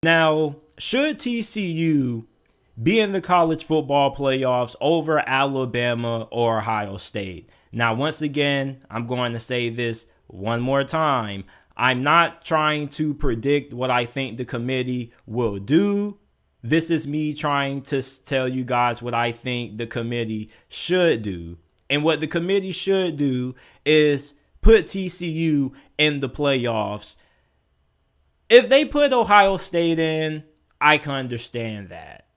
Now, should TCU be in the college football playoffs over Alabama or Ohio State? Now, once again, I'm going to say this one more time. I'm not trying to predict what I think the committee will do. This is me trying to tell you guys what I think the committee should do. And what the committee should do is put TCU in the playoffs. If they put Ohio State in, I can understand that.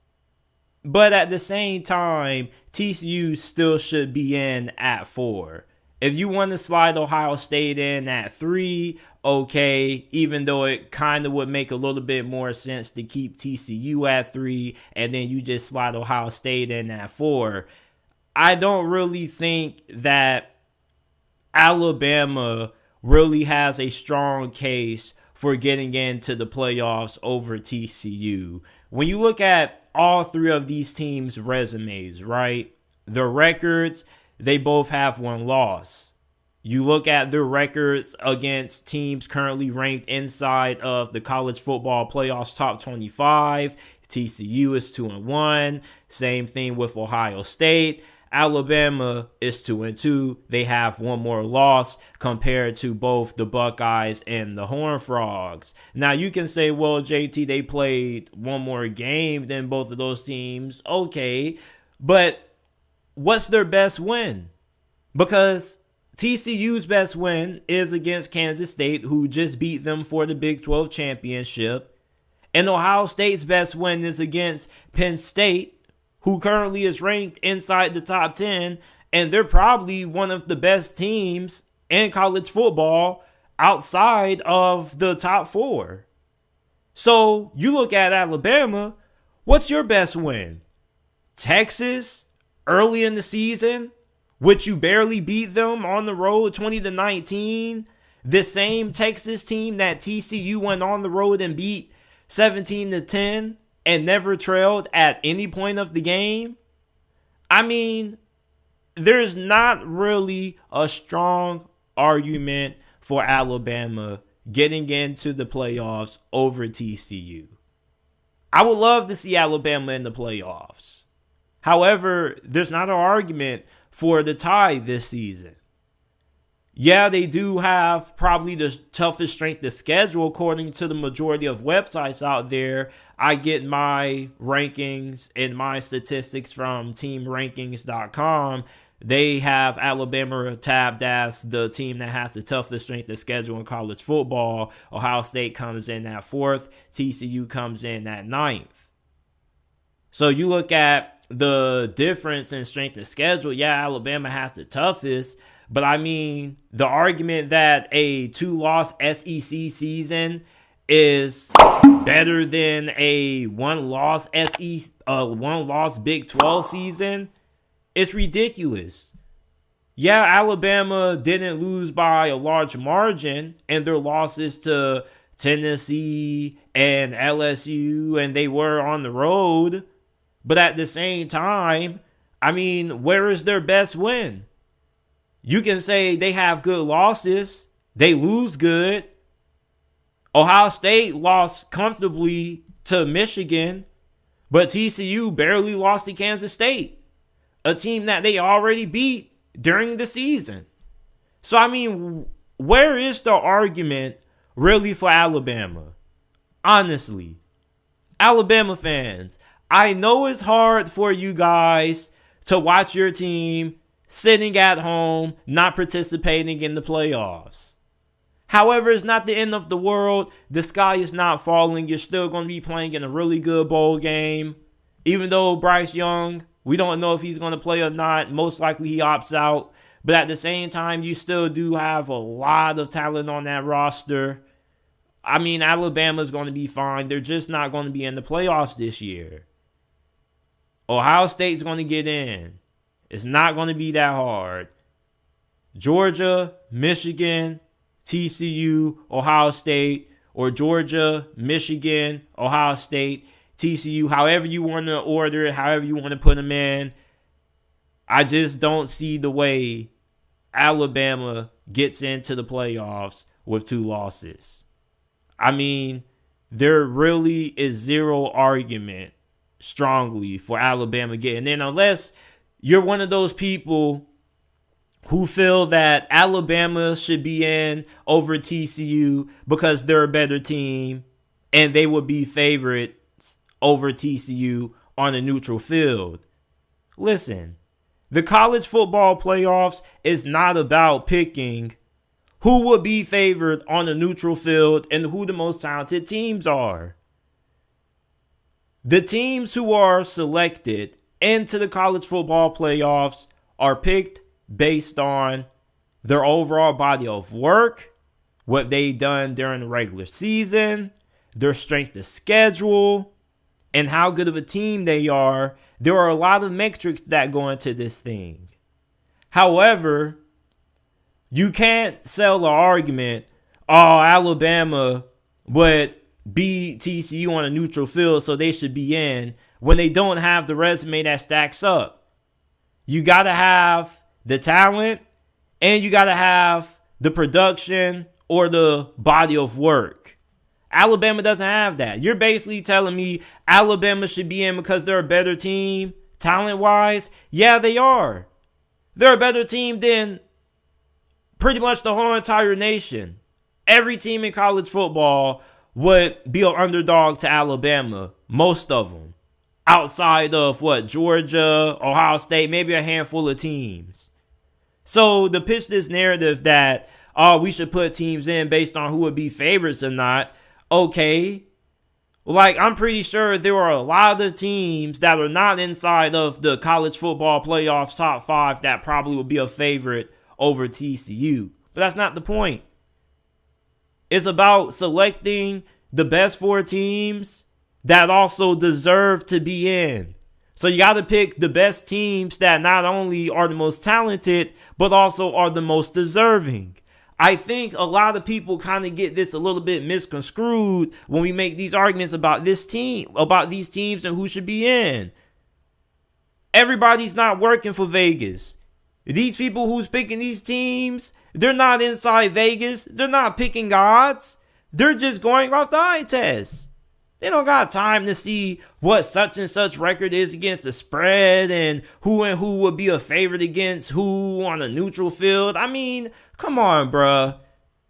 But at the same time, TCU still should be in at 4. If you want to slide Ohio State in at 3, okay, even though it kind of would make a little bit more sense to keep TCU at 3 and then you just slide Ohio State in at 4. I don't really think that Alabama really has a strong case for getting into the playoffs over TCU. When you look at all three of these teams' resumes, right? Their records, they both have one loss. You look at their records against teams currently ranked inside of the college football playoffs top 25. TCU is 2-1. Same thing with Ohio State. Alabama is 2-2. They have one more loss compared to both the Buckeyes and the Horned Frogs. Now you can say, well, JT, they played one more game than both of those teams. Okay, but what's their best win? Because TCU's best win is against Kansas State, who just beat them for the Big 12 championship. And Ohio State's best win is against Penn State, who currently is ranked inside the top 10, and they're probably one of the best teams in college football outside of the top 4. So you look at Alabama, what's your best win? Texas, early in the season, which you barely beat them on the road 20-19. The same Texas team that TCU went on the road and beat 17-10. And never trailed at any point of the game. I mean, there's not really a strong argument for Alabama getting into the playoffs over TCU. I would love to see Alabama in the playoffs. However, there's not an argument for the tie this season. Yeah, they do have probably the toughest strength of schedule according to the majority of websites out there. I get my rankings and my statistics from teamrankings.com. They have Alabama tabbed as the team that has the toughest strength of schedule in college football. Ohio State comes in at 4th. TCU comes in at 9th. So you look at the difference in strength of schedule. Yeah, Alabama has the toughest. But I mean, the argument that a 2-loss SEC season is better than a 1-loss Big 12 season, it's ridiculous. Yeah, Alabama didn't lose by a large margin, and their losses to Tennessee and LSU, and they were on the road. But at the same time, I mean, where is their best win? You can say they have good losses. They lose good. Ohio State lost comfortably to Michigan, but TCU barely lost to Kansas State, a team that they already beat during the season. So, I mean, where is the argument really for Alabama? Honestly, Alabama fans, I know it's hard for you guys to watch your team sitting at home, not participating in the playoffs. However, it's not the end of the world. The sky is not falling. You're still going to be playing in a really good bowl game. Even though Bryce Young, we don't know if he's going to play or not. Most likely he opts out. But at the same time, you still do have a lot of talent on that roster. I mean, Alabama's going to be fine. They're just not going to be in the playoffs this year. Ohio State's going to get in. It's not going to be that hard. Georgia, Michigan, TCU, Ohio State, or Georgia, Michigan, Ohio State, TCU, however you want to order it, however you want to put them in. I just don't see the way Alabama gets into the playoffs with 2 losses. I mean, there really is zero argument strongly for Alabama getting in, unless you're one of those people who feel that Alabama should be in over TCU because they're a better team and they would be favorites over TCU on a neutral field. Listen, the college football playoffs is not about picking who would be favored on a neutral field and who the most talented teams are. The teams who are selected into the college football playoffs are picked based on their overall body of work, what they've done during the regular season, their strength of schedule, and how good of a team they are. There are a lot of metrics that go into this thing. However, you can't sell the argument, oh, Alabama would beat TCU on a neutral field, so they should be in, when they don't have the resume that stacks up. You got to have the talent, and you got to have the production or the body of work. Alabama doesn't have that. You're basically telling me Alabama should be in because they're a better team, talent-wise? Yeah, they are. They're a better team than pretty much the whole entire nation. Every team in college football would be an underdog to Alabama. Most of them. Outside of Georgia, Ohio State, maybe a handful of teams. So to pitch this narrative that, we should put teams in based on who would be favorites or not, okay. I'm pretty sure there are a lot of teams that are not inside of the college football playoffs top 5 that probably would be a favorite over TCU. But that's not the point. It's about selecting the best 4 teams that also deserve to be in. So you got to pick the best teams that not only are the most talented, but also are the most deserving. I think a lot of people kind of get this a little bit misconstrued when we make these arguments about this team, about these teams and who should be in. Everybody's not working for Vegas. These people who's picking these teams, they're not inside Vegas. They're not picking odds. They're just going off the eye test. They don't got time to see what such and such record is against the spread and who would be a favorite against who on a neutral field. I mean, come on, bruh.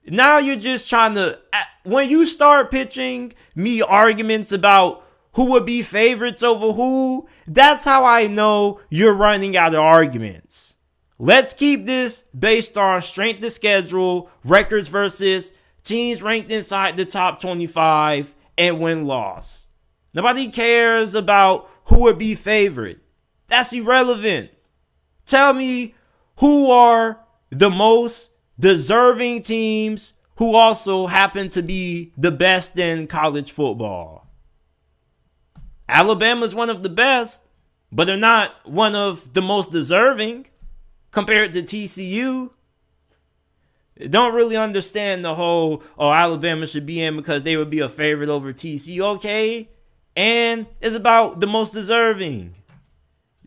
Now you're just trying to, when you start pitching me arguments about who would be favorites over who, that's how I know you're running out of arguments. Let's keep this based on strength of schedule, records versus teams ranked inside the top 25 and win-loss. Nobody cares about who would be favorite. That's irrelevant. Tell me who are the most deserving teams who also happen to be the best in college football. Alabama's one of the best, but they're not one of the most deserving compared to TCU. Don't really understand the whole, Alabama should be in because they would be a favorite over TCU, okay? And it's about the most deserving.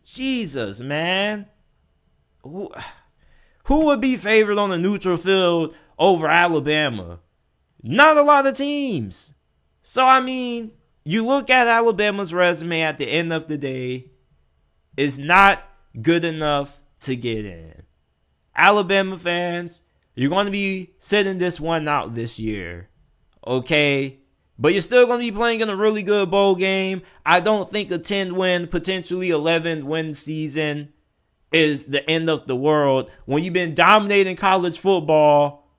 Jesus, man. Who would be favored on a neutral field over Alabama? Not a lot of teams. So, I mean, you look at Alabama's resume at the end of the day, it's not good enough to get in. Alabama fans, you're going to be sitting this one out this year, okay? But you're still going to be playing in a really good bowl game. I don't think a 10-win, potentially 11-win season is the end of the world when you've been dominating college football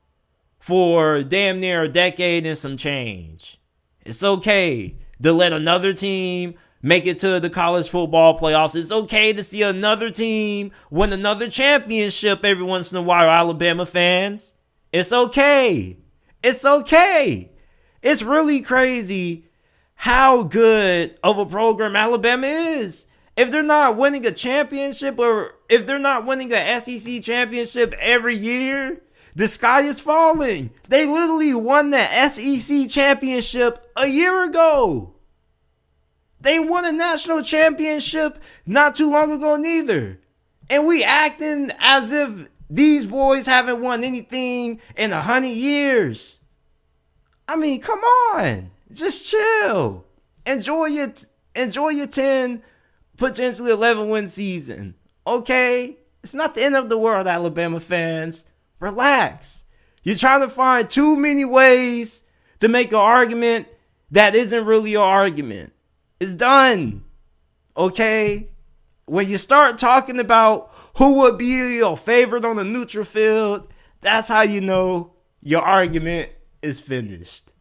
for damn near a decade and some change. It's okay to let another team make it to the college football playoffs. It's okay to see another team win another championship every once in a while, Alabama fans. It's okay. It's okay. It's really crazy how good of a program Alabama is. If they're not winning a championship or if they're not winning a SEC championship every year, the sky is falling. They literally won the SEC championship a year ago. They won a national championship not too long ago neither. And we acting as if these boys haven't won anything in 100 years. I mean, come on. Just chill. Enjoy your 10, potentially 11-win season. Okay? It's not the end of the world, Alabama fans. Relax. You're trying to find too many ways to make an argument that isn't really an argument. It's done. Okay? When you start talking about who would be your favorite on the neutral field, that's how you know your argument is finished.